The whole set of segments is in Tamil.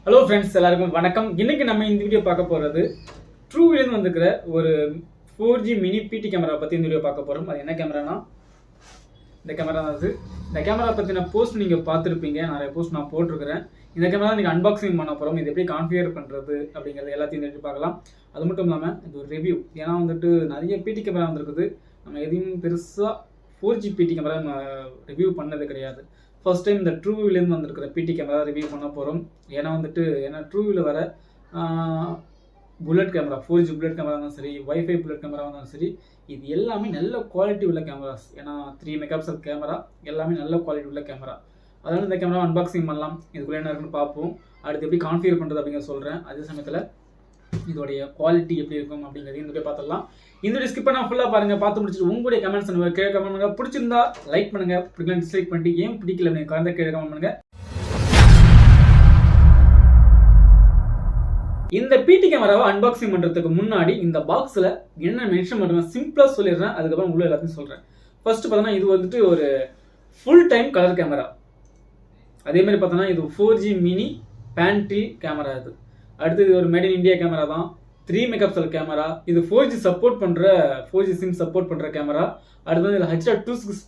ஹலோ ஃப்ரெண்ட்ஸ், எல்லாருக்கும் வணக்கம். இன்னைக்கு நம்ம இந்த வீடியோ பார்க்க போகிறது ட்ரூவிலேருந்து வந்துருக்கிற ஒரு 4G மினி பிடி கேமரா பற்றி இந்த வீடியோ பார்க்க போகிறோம். அது என்ன கேமரானா இந்த கேமரா தான். இந்த கேமரா பற்றின போஸ்ட் நீங்கள் பார்த்துருப்பீங்க, நிறைய போஸ்ட் நான் போட்டிருக்கிறேன். இந்த கேமரா நீங்கள் அன்பாக்சிங் பண்ண போகிறோம். இது எப்படி கான்ஃபிகர் பண்ணுறது அப்படிங்கிறது எல்லாத்தையும் தெரிஞ்சு பார்க்கலாம். அது மட்டும் இல்லாமல் இது ஒரு ரிவ்யூ. ஏன்னா வந்துட்டு நிறைய பிடி கேமரா வந்துருக்குது. நம்ம எதையும் பெருசாக 4G பிடி கேமரா நம்ம ரிவ்யூ பண்ணது கிடையாது. ஃபர்ஸ்ட் டைம் இந்த ட்ரூவியூலேருந்து வந்துருக்கிற பிடி கேமரா ரிவ்யூ பண்ண போகிறோம். ஏன்னா ட்ரூவியூவில் வர bullet camera, 4G bullet camera இருந்தாலும் சரி, வைஃபை புல்லட் கேமரா இருந்தாலும் சரி, இது எல்லாமே நல்ல குவாலிட்டி உள்ள கேமராஸ். ஏன்னா 3 மெகாபிக்சல் கேமரா, எல்லாமே நல்ல குவாலிட்டி உள்ள கேமரா. அதனால் இந்த கேமரா அன்பாக்சிங் பண்ணலாம். இதுக்குள்ளே என்ன இருக்குன்னு பார்ப்போம். அடுத்து எப்படி கான்ஃபிகர் பண்ணுறது அப்படிங்கிற சொல்கிறேன். அதே சமயத்தில் இதோடைய குவாலிட்டி எப்படி இருக்கும் அப்படிங்கிறதையும் இந்த பார்த்துடலாம். இந்த வீடியோ ஸ்கிப் பண்ணால் ஃபுல்லாக பாருங்கள். பார்த்து முடிச்சுட்டு உங்களுடைய கமெண்ட்ஸ் கீழே கமெண்ட் பண்ணுங்கள். பிடிச்சிருந்தா லைக் பண்ணுங்கள், பிடிக்கலாம் டிஸ்லைக் பண்ணிட்டு ஏன் பிடிக்கல அப்படின்னு கலந்த கீழே கமெண்ட் பண்ணுங்கள். இந்த பிடி கேமராவை அன்பாக்சிங் பண்ணுறதுக்கு முன்னாடி இந்த பாக்ஸில் என்ன மென்ஷன் பண்ணுவேன் சிம்பிளாக சொல்லிடுறேன். அதுக்கப்புறம் உள்ள எல்லாத்தையும் சொல்கிறேன். ஃபர்ஸ்ட் பார்த்தோன்னா இது வந்துட்டு ஒரு ஃபுல் டைம் கலர் கேமரா. அதே மாதிரி பார்த்தோன்னா இது 4G மினி பேண்டில் கேமரா. இது அடுத்து இது ஒரு மேட் இன் இந்தியா கேமரா தான். 3 மெகாபிக்சல் கேமரா. இது 4G சப்போர்ட் பண்ணுற 4G சிம் சப்போர்ட் பண்ணுற கேமரா. அடுத்து வந்து இதில் HIFOCUS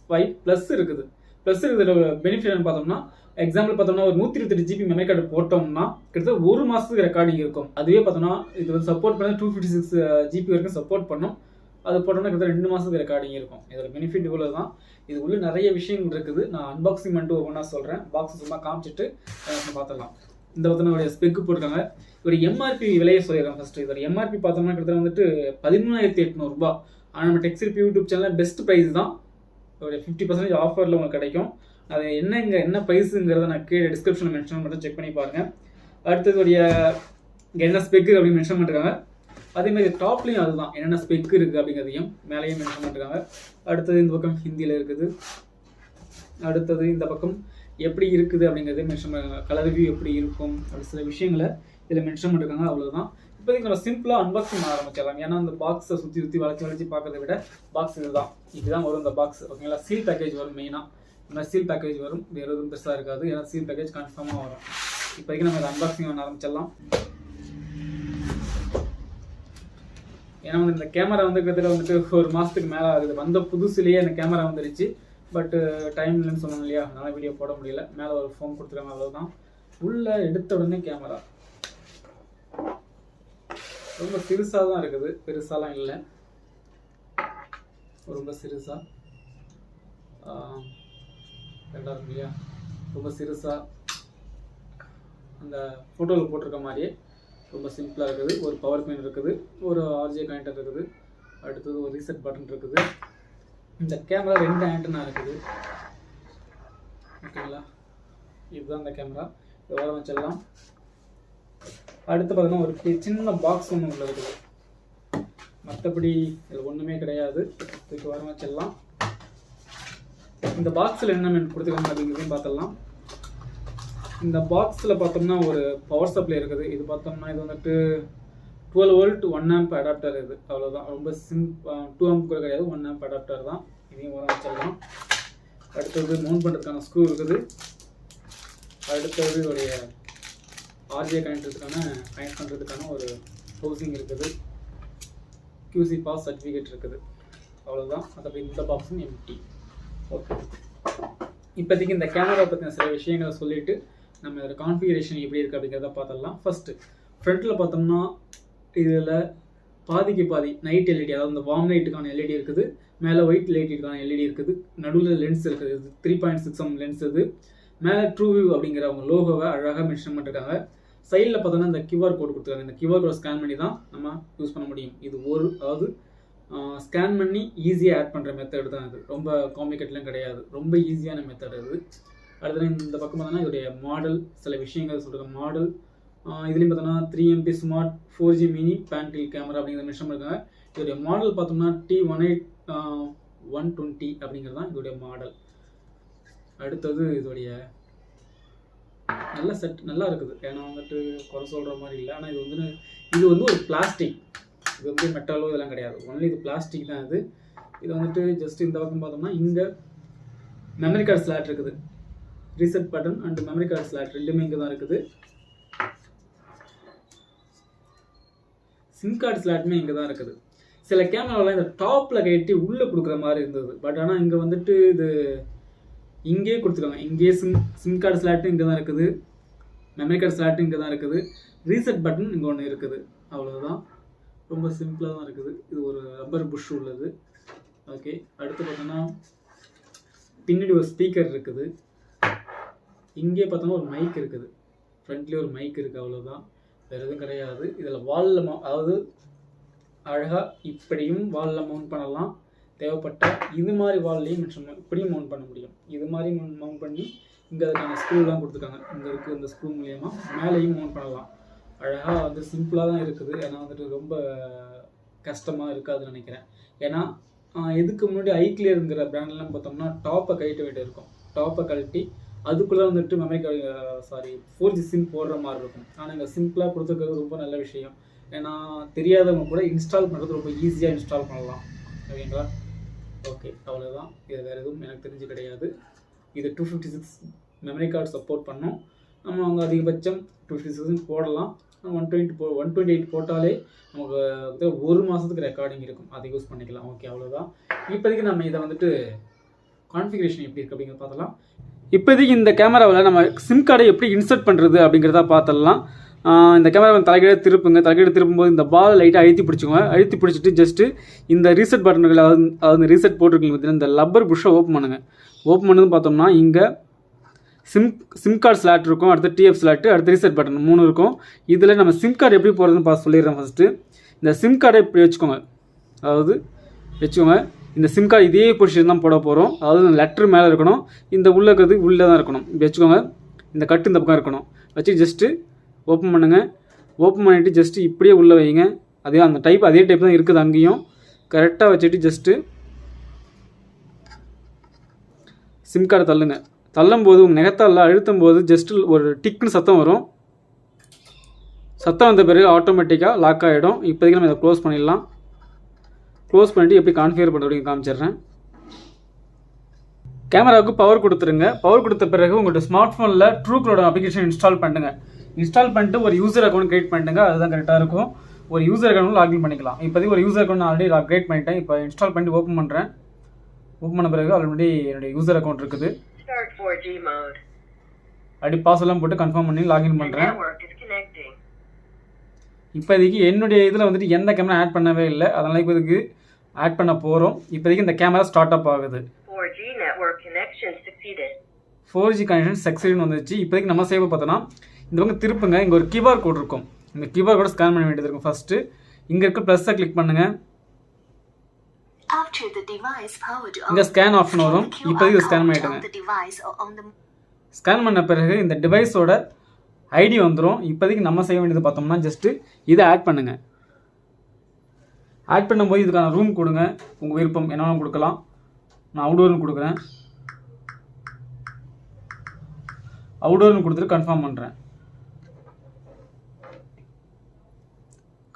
ப்ளஸ் இருக்குது. ப்ளஸ் இதோட பெனிஃபிட் பார்த்தோம்னா, எக்ஸாம்பிள் பார்த்தோம்னா ஒரு 128 GB மெமரி கார்டு போட்டோம்னா கிட்டத்தட்ட ஒரு மாதத்துக்கு ரெக்கார்டிங் இருக்கும். அதுவே பார்த்தோம்னா இது வந்து சப்போர்ட் பண்ண 256 GB வரைக்கும் சப்போர்ட் பண்ணும். அது போட்டோம்னா கிட்டத்தட்ட 2 மாதத்துக்கு ரெக்கார்டிங் இருக்கும். இதோட பெனிஃபிட் இவ்வளோ தான். இது உள்ள நிறைய விஷயங்கள் இருக்குது. நான் அன்பாக்சிங் பண்ணிட்டு ஒவ்வொன்றா சொல்கிறேன். பாக்ஸ் சும்மா காமிச்சிட்டு பார்த்துடலாம். இந்த பார்த்தோன்னா ஸ்பெக்கு போட்டிருக்காங்க. ஒரு எம்ஆர்பி விலையை சொல்லிடுறேன் ஃபர்ஸ்ட். இதோட எம்ஆர்பி பார்த்தோம்னா கிட்டத்தட்ட வந்துட்டு 13,800 ரூபாய். ஆனால் நம்ம டெக்ஸ்சர்பி யூடியூப் சேனலில் பெஸ்ட் ப்ரைஸ் தான். ஒரு 50% ஆஃபரில் உங்களுக்கு கிடைக்கும். அது என்ன ப்ரைஸுங்கிறத நான் கீழே டிஸ்கிரிப்ஷனில் மென்ஷன் மட்டும் செக் பண்ணி பாருங்கள். அடுத்ததுடைய என்ன ஸ்பெக்கு அப்படின்னு மென்ஷன் பண்ணிருக்காங்க. அதேமாதிரி டாப்லேயும் அதுதான் என்னென்ன ஸ்பெக்கு இருக்குது அப்படிங்கிறதையும் மேலேயும் மென்ஷன் பண்ணிருக்காங்க. அடுத்தது இந்த பக்கம் ஹிந்தியில் இருக்குது. அடுத்தது இந்த பக்கம் எப்படி இருக்குது அப்படிங்கிறதையும் மென்ஷன் பண்ணிருக்காங்க. கலர் ரிவ்யூ எப்படி இருக்கும் அப்படி சில விஷயங்களை இதில் மென்ஷன் பண்ணிருக்காங்க. அவ்வளோதான். இப்போதைக்கு நம்ம சிம்பிளாக அன்பாக்சிங் பண்ண ஆரம்பிச்சிடலாம். ஏன்னா அந்த பாக்ஸை சுற்றி வளைச்சி பார்க்கறத விட பாக்ஸ் இதுதான் வரும். இந்த பாக்ஸ் ஓகேங்களா. சீல் பேக்கேஜ் வரும். மெயினாக இந்த மாதிரி சீல் பேக்கேஜ் வரும். வேறு எதுவும் பெருசாக இருக்காது. ஏன்னா சீல் பேக்கேஜ் கன்ஃபார்மாக வரும். இப்போதைக்கு நம்ம இதை அன்பாக்சிங் பண்ண ஆரம்பிச்சிடலாம். ஏன்னா வந்து இந்த கேமரா வந்து கிட்டத்தட்ட வந்துட்டு ஒரு மாதத்துக்கு மேலே ஆகுது. வந்த புதுசுலேயே அந்த கேமரா வந்துருச்சு. பட்டு டைம் இல்லைன்னு சொன்னோம் இல்லையா, அதனால் வீடியோ போட முடியல. மேலே ஒரு ஃபோன் கொடுத்துருக்காங்க, அவ்வளோதான். உள்ளே எடுத்த உடனே கேமரா ரொம்ப சிறுசாக தான் இருக்குது. பெருசாலாம் இல்லை, ரொம்ப சிறுசாக ரெண்டாக இருக்கு இல்லையா. ரொம்ப சிறுசாக அந்த ஃபோட்டோவில் போட்டிருக்க மாதிரியே ரொம்ப சிம்பிளாக இருக்குது. ஒரு பவர் பின் இருக்குது, ஒரு ஆர்ஜே கனெக்டர் இருக்குது, அடுத்தது ஒரு ரீசெட் பட்டன் இருக்குது. இந்த கேமரா 2 ஆண்டனா இருக்குது. ஓகேங்களா, இதுதான் இந்த கேமரா. இதை வர வச்சிடலாம். அடுத்து பார்த்தீங்கன்னா ஒரு சின்ன பாக்ஸ் ஒன்று உள்ள இருக்குது. மற்றபடி இதில் ஒன்றுமே கிடையாது. இதுக்கு வர வச்சிடலாம். இந்த பாக்ஸில் என்ன கொடுத்துருக்காங்க அப்படிங்கிறதையும் பார்த்துடலாம். இந்த பாக்ஸில் பார்த்தோம்னா ஒரு பவர் சப்ளை இருக்குது. இது பார்த்தோம்னா இது வந்துட்டு 12 வோல்ட் 1 ஆம்ப் அடாப்டர். இது அவ்வளோதான். ரொம்ப 2 ஆம்ப் கூட கிடையாது, 1 ஆம்ப் அடாப்டர் தான். இதையும் வர வச்சிடலாம். அடுத்தது மவுண்ட் பண்ணுறதுக்கான ஸ்க்ரூ இருக்குது. அடுத்தது இதோடைய ஆர்ஜே கனெக்ட் பண்ணுறதுக்கான ஒரு ஹவுசிங் இருக்குது. QC பாஸ் சர்டிஃபிகேட் இருக்குது. அவ்வளோதான். அதை இந்த பாக்ஸும் எம்டி. ஓகே, இப்போதைக்கு இந்த கேமரா பற்றின சில விஷயங்களை சொல்லிவிட்டு நம்ம இதோட கான்ஃபிகரேஷன் எப்படி இருக்குது அப்படிங்கிறத பார்த்துடலாம். ஃபஸ்ட்டு ஃப்ரண்ட்டில் பார்த்தோம்னா இதில் பாதிக்கு பாதி நைட் எல்இடி, அதாவது இந்த வார்ம் லைட்டுக்கான எல்இடி இருக்குது. மேலே ஒயிட் லைட்டுக்கான எல்இடி இருக்குது. நடுவில் லென்ஸ் இருக்குது. இது 3.6 mm லென்ஸ். இது மேலே ட்ரூவியூ அப்படிங்கிற அவங்க லோகோவை அழகாக மென்ஷன் பண்ணிருக்காங்க. சைடில் பார்த்தோன்னா இந்த QR கோட் கொடுத்துருக்காங்க. இந்த QR கோட் ஸ்கேன் பண்ணி தான் நம்ம யூஸ் பண்ண முடியும். இது அதாவது ஸ்கேன் பண்ணி ஈஸியாக ஆட் பண்ணுற மெத்தட் தான். இது ரொம்ப காம்ப்ளிகேட்லாம் கிடையாது, ரொம்ப ஈஸியான மெத்தட் இது. அடுத்தது இந்த பக்கம் பார்த்தோன்னா இதோடைய மாடல் சில விஷயங்கள் சொல்லியிருக்காங்க. மாடல் இதுலேயும் பார்த்தோன்னா 3 MP ஸ்மார்ட் 4G மினி பேண்டில் கேமரா அப்படிங்கிற மென்ஷன் பண்ணிருக்காங்க. இதோடைய மாடல் பார்த்தோம்னா T18120 அப்படிங்கிறது தான் இதோடைய மாடல். அடுத்தது இதோடைய நல்ல செட் நல்லா இருக்குது. ஏன்னா வந்துட்டு குறை சொல்கிற மாதிரி இல்லை. ஆனால் இது வந்து ஒரு பிளாஸ்டிக். இது வந்து மெட்டலோ இதெல்லாம் கிடையாது. ஒன்லி இது பிளாஸ்டிக் தான். இது வந்துட்டு ஜஸ்ட் இந்த பக்கம் பார்த்தோம்னா இங்கே மெமரி கார்டு ஸ்லாட் இருக்குது. Reset button and memory card slot ரெண்டுமே இங்கே தான் இருக்குது. சிம் கார்டு ஸ்லாட்டுமே இங்கே தான் இருக்குது. சில கேமராவில் இந்த டாப்பில் கட்டி உள்ளே கொடுக்குற மாதிரி இருந்தது. பட் ஆனால் இங்கே வந்துட்டு இது இங்கேயே கொடுத்துருக்காங்க. இங்கேயே சிம் கார்டு ஸ்லாட்டும் இங்கே தான் இருக்குது, மெமரி கார்டு ஸ்லாட்டும் இங்கே தான் இருக்குது, ரீசெட் பட்டன் இங்கே ஒன்று இருக்குது. அவ்வளோதான், ரொம்ப சிம்பிளாக தான் இருக்குது. இது ஒரு ரப்பர் புஷ் உள்ளது. ஓகே, அடுத்து பார்த்தோன்னா பின்னாடி ஒரு ஸ்பீக்கர் இருக்குது. இங்கே பார்த்தோன்னா ஒரு மைக் இருக்குது, ஃப்ரண்ட்லேயே ஒரு மைக் இருக்குது. அவ்வளோதான், வேறு எதுவும் கிடையாது. இதில் வாலில் அதாவது அழகாக இப்படியும் வாலில் மவுண்ட் பண்ணலாம். தேவைப்பட்டால் இது மாதிரி வால்லையும் இப்படியும் மவுண்ட் பண்ண முடியும். இது மாதிரி மவுண்ட் பண்ணி இங்கே அதுக்கான ஸ்க்ரூலாம் கொடுத்துருக்காங்க. இங்கே இருக்குது, இந்த ஸ்க்ரூ மூலியமாக மேலேயும் மவுண்ட் பண்ணலாம். அழகாக வந்து சிம்பிளாக தான் இருக்குது. ஏன்னா வந்துட்டு ரொம்ப கஷ்டமாக இருக்காதுன்னு நினைக்கிறேன். ஏன்னா இதுக்கு முன்னாடி HIKVISIOன்ங்கிற பிராண்ட்லாம் பார்த்தோம்னா டாப்பை கழட்ட வேண்டிய இருக்கும். டாப்பை கழட்டி அதுக்குள்ளே வந்துட்டு மெமரி 4G சிம் போடுற மாதிரி இருக்கும். ஆனால் இங்கே சிம்பிளாக கொடுத்துருக்கிறது ரொம்ப நல்ல விஷயம். ஏன்னா தெரியாதவங்க கூட இன்ஸ்டால் பண்ணுறது ரொம்ப ஈஸியாக இன்ஸ்டால் பண்ணலாம். ஓகேங்களா? ஓகே, அவ்வளோதான். இது வேறு எதுவும் எனக்கு தெரிஞ்சு கிடையாது. இது 256 மெமரி கார்டு சப்போர்ட் பண்ணோம். நம்ம அவங்க அதிகபட்சம் 256 போடலாம். 128 போட்டாலே நமக்கு 1 மாதத்துக்கு ரெக்கார்டிங் இருக்கும். அதை யூஸ் பண்ணிக்கலாம். ஓகே, அவ்வளோதான். இப்போதைக்கு நம்ம இதை வந்துட்டு கான்ஃபிகரேஷன் எப்படி இருக்குது அப்படிங்கிறத பார்த்தலாம். இப்போதைக்கு இந்த கேமராவில் நம்ம சிம் கார்டை எப்படி இன்சர்ட் பண்ணுறது அப்படிங்கிறத பார்த்துடலாம். இந்த கேமரா தலைகீழ திருப்புங்க. தலைகீழ திருப்பும்போது இந்த பால் லைட்டாக அழுத்தி பிடிச்சிக்கோங்க. அழுத்தி பிடிச்சிட்டு ஜஸ்ட்டு இந்த ரீசெட் பட்டனுகள், அதாவது ரீசெட் போட்டிருக்கீங்க பார்த்தீங்கன்னா, இந்த லப்பர் புஷ்ஷை ஓப்பன் பண்ணுங்கள். ஓப்பன் பண்ணது பார்த்தோம்னா இங்கே சிம் கார்டு ஸ்லாட் இருக்கும், அடுத்து TF ஸ்லாட்டு, அடுத்து ரீசெட் பட்டன் 3 இருக்கும். இதில் நம்ம சிம் கார்டு எப்படி போகிறதுன்னு பார்த்து சொல்லிடுறேன். ஃபஸ்ட்டு இந்த சிம் கார்டை இப்படி வச்சுக்கோங்க. அதாவது வச்சுக்கோங்க, இந்த சிம் கார்டு இதே பொசிஷன் தான் போட போகிறோம். அதாவது லெட்ரு மேலே இருக்கணும், இந்த உள்ளே இருக்கிறது உள்ளே தான் இருக்கணும். இப்படி வச்சுக்கோங்க. இந்த கட்டு இந்த பக்கம் இருக்கணும். வச்சு ஜஸ்ட்டு ஓப்பன் பண்ணுங்கள். ஓப்பன் பண்ணிவிட்டு ஜஸ்ட்டு இப்படியே உள்ளே வைங்க. அதே அந்த டைப் அதே டைப் தான் இருக்குது அங்கேயும். கரெக்டாக வச்சுட்டு ஜஸ்ட்டு சிம் கார்டை தள்ளுங்க. தள்ளும்போது உங்கள் நெகத்தால் அழுத்தும் போது ஜஸ்ட்டு ஒரு டிக்குன்னு சத்தம் வரும். சத்தம் வந்த பிறகு ஆட்டோமேட்டிக்காக லாக் ஆகிடும். இப்போதைக்கு நம்ம இதை க்ளோஸ் பண்ணிடலாம். க்ளோஸ் பண்ணிவிட்டு எப்படி கான்ஃபிகர் பண்ணுறதுன்னு காமிச்சிடுறேன். கேமராவுக்கு பவர் கொடுத்துருங்க. பவர் கொடுத்த பிறகு உங்களோட ஸ்மார்ட் ஃபோனில் ட்ரூக்ளோட அப்ளிகேஷன் இன்ஸ்டால் பண்ணுங்கள். இன்ஸ்டால் பண்ணிட்டு ஒரு யூசர் அக்கௌண்ட் கிரியேட் பண்ணிட்டுங்க. அதுதான் கரெக்டாக இருக்கும். ஒரு யூசர் அக்கௌண்ட் லாகின் பண்ணிக்கலாம். இப்போதைக்கு ஒரு யூசர் அக்கௌண்ட் ஆல்ரெடி கிரியேட் பண்ணிட்டேன். இப்போ இன்ஸ்டால் பண்ணிட்டு ஓப்பன் பண்ணுறேன். ஓப்பன் பண்ண பிறகு ஆல்ரெடி என்னுடைய யூசர் அக்கௌண்ட் இருக்குது. அப்படி பாஸ்வேர்ட்லாம் போட்டு கன்ஃபார்ம் பண்ணி லாகின் பண்ணுறேன். இப்போதைக்கு என்னுடைய இதில் வந்துட்டு எந்த கேமரா ஆட் பண்ணவே இல்லை. அதனால் இப்போதைக்கு ஆட் பண்ண போகிறோம். இப்போதைக்கு இந்த கேமரா ஸ்டார்ட் அப் ஆகுது. 4G கனெக்ஷன் சக்ஸஸ்ஃபுல்னு வந்துச்சு. இப்போதைக்கு நம்ம சேவ் பார்த்தோன்னா இந்த பக்கம் திருப்புங்க. இங்கே ஒரு QR கோட் இருக்கும். இந்த QR கோடை ஸ்கேன் பண்ண வேண்டியது இருக்கும். ஃபஸ்ட்டு இங்கே இருக்க ப்ளஸ்ஸை கிளிக் பண்ணுங்கள். இங்கே ஸ்கேன் ஆப்ஷன் வரும். இப்போதைக்கு ஸ்கேன் பண்ணிவிடுங்க. ஸ்கேன் பண்ண பிறகு இந்த டிவைஸோட ஐடி வந்துடும். இப்போதைக்கு நம்ம செய்ய வேண்டியது பார்த்தோம்னா ஜஸ்ட்டு இதை ஆட் பண்ணுங்கள். ஆட் பண்ணும்போது இதுக்கான ரூம் கொடுங்க. உங்கள் விருப்பம் என்னென்ன கொடுக்கலாம். நான் அவுடோர்னு கொடுக்குறேன். அவுடோர்னு கொடுத்துட்டு கன்ஃபார்ம் பண்ணுறேன்.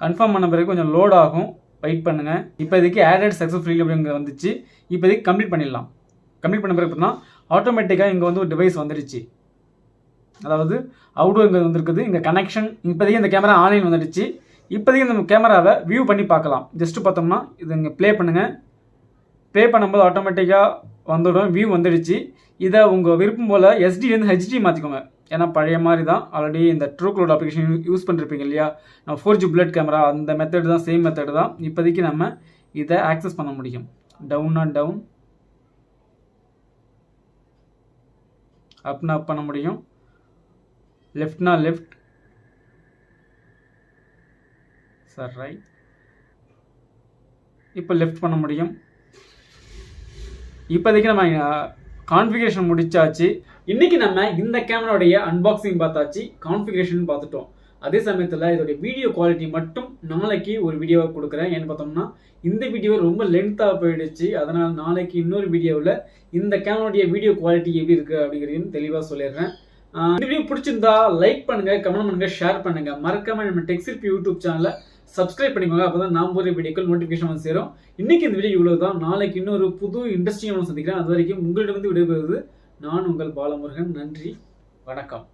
கன்ஃபார்ம் பண்ண பிறகு கொஞ்சம் லோட் ஆகும், வெயிட் பண்ணுங்கள். இப்போதைக்கு ஆடட் சக்ஸஸ்ஃபுல்லி அப்படிங்கிற வந்துச்சு. இப்போதைக்கு கம்ப்ளீட் பண்ணிடலாம். கம்ப்ளீட் பண்ண பிறகு பார்த்தீங்கன்னா ஆட்டோமேட்டிக்காக இங்கே வந்து ஒரு டிவைஸ் வந்துடுச்சு. அதாவது அவுடோர் இங்கே வந்துருக்குது. இங்கே கனெக்ஷன். இப்போதைக்கு இந்த கேமரா ஆன்லைன் வந்துடுச்சு. இப்போதைக்கு இந்த கேமராவை வியூ பண்ணி பார்க்கலாம். ஜஸ்ட்டு பார்த்தோம்னா இது இங்கே ப்ளே பண்ணுங்கள். ப்ளே பண்ணும்போது ஆட்டோமேட்டிக்காக வந்துடும். வியூ வந்துடுச்சு. இதை உங்கள் விருப்பம் போல் SD HD மாற்றிக்கோங்க. ஏன்னா பழைய மாதிரி தான். ஆல்ரெடி இந்த ட்ரூக்ளோட அப்ளிகேஷன் யூஸ் பண்ணிருப்பீங்க இல்லையா, நம்ம 4G புல்லட் கேமரா அந்த மெத்தட் தான், சேம் மெத்தட் தான். இப்போதைக்கு நம்ம இதை ஆக்சஸ் பண்ண முடியும். டவுன்னா டவுன், அப்னா அப் பண்ண முடியும், லெஃப்ட்னா லெஃப்ட், ரைட். இப்போ லெஃப்ட் பண்ண முடியும். இப்போதைக்கு நம்ம கான்ஃபிகரேஷன் முடிச்சாச்சு. இன்றைக்கி நம்ம இந்த கேமராவுடைய அன்பாக்சிங் பார்த்தாச்சு, கான்ஃபிகரேஷன் பார்த்துட்டோம். அதே சமயத்தில் இதோடைய வீடியோ குவாலிட்டி மட்டும் நாளைக்கு ஒரு வீடியோவை கொடுக்குறேன். ஏன்னு பார்த்தோம்னா இந்த வீடியோ ரொம்ப லென்த்தாக போயிடுச்சு. அதனால் நாளைக்கு இன்னொரு வீடியோவில் இந்த கேமராவுடைய வீடியோ குவாலிட்டி எப்படி இருக்குது அப்படிங்கிறதையும் தெளிவாக சொல்லிடுறேன். இந்த வீடியோ பிடிச்சிருந்தா லைக் பண்ணுங்கள், கமெண்ட் பண்ணுங்கள், ஷேர் பண்ணுங்கள். மறக்காமல் நம்ம டெக்ஸ்இர்பி யூடியூப் சேனலை சப்ஸ்கிரைப் பண்ணிக்கோங்க. அப்போ தான் நான் போகிற வீடியோக்கள் நோட்டிஃபிகேஷன் வந்து சேரும். இன்றைக்கி இந்த வீடியோ இவ்வளோ தான். நாளைக்கு இன்னொரு புது இன்ட்ரெஸ்டிங்காக சந்திக்கிறேன். அது வரைக்கும் உங்களிடம் விடைபெறுவது நான் உங்கள் பாலமுருகன். நன்றி, வணக்கம்.